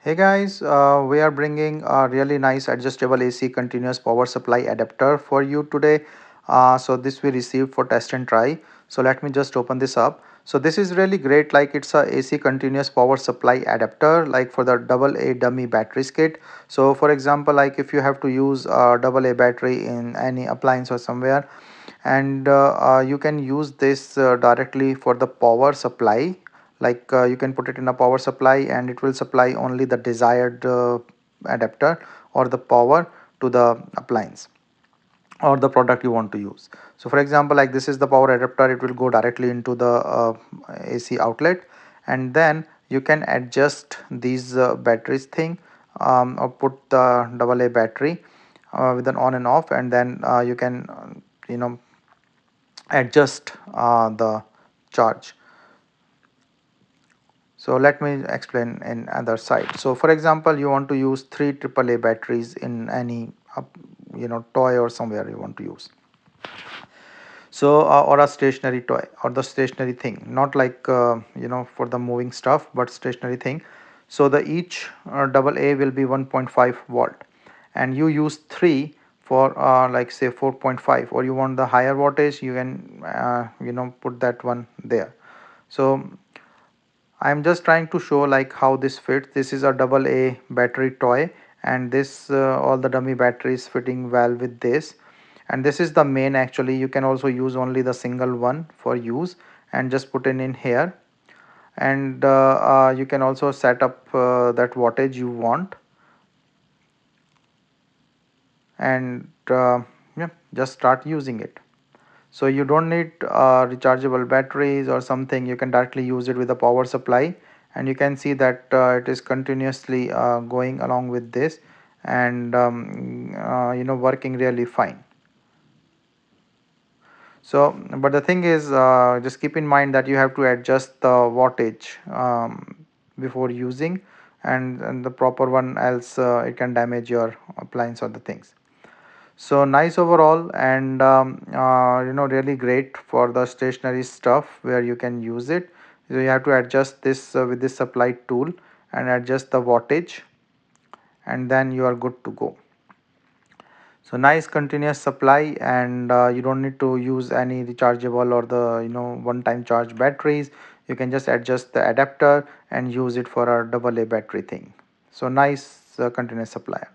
Hey guys, we are bringing a really nice adjustable AC continuous power supply adapter for you today. So this we received for test and try. So let me just open this up. So this is really great, like it's a AC continuous power supply adapter like for the double A dummy batteries kit. So for example, like if you have to use a double A battery in any appliance or somewhere, and you can use this directly for the power supply, like you can put it in a power supply and it will supply only the desired adapter or the power to the appliance or the product you want to use. So for example, like this is the power adapter, it will go directly into the AC outlet, and then you can adjust these batteries thing, or put the double A battery with an on and off, and then you can adjust the charge. So let me explain in other side. So for example, you want to use three AAA batteries in any toy or somewhere you want to use. So or a stationary toy or the stationary thing, not like for the moving stuff, but stationary thing. So the each double A will be 1.5 volt, and you use three for like say 4.5, or you want the higher wattage, you can put that one there. So I'm just trying to show like how this fits. This is a double A battery toy, and this all the dummy batteries fitting well with this. And this is the main. Actually, you can also use only the single one for use and just put it in here. And you can also set up that wattage you want, and yeah, just start using it. So you don't need rechargeable batteries or something. You can directly use it with a power supply, and you can see that it is continuously going along with this, and working really fine. So but the thing is, just keep in mind that you have to adjust the wattage before using, and the proper one, else it can damage your appliance or the things. So nice overall, and really great for the stationary stuff where you can use it. So you have to adjust this with this supply tool and adjust the wattage, and then you are good to go. So nice continuous supply, and you don't need to use any rechargeable or the one time charge batteries. You can just adjust the adapter and use it for a double A battery thing. So nice continuous supply.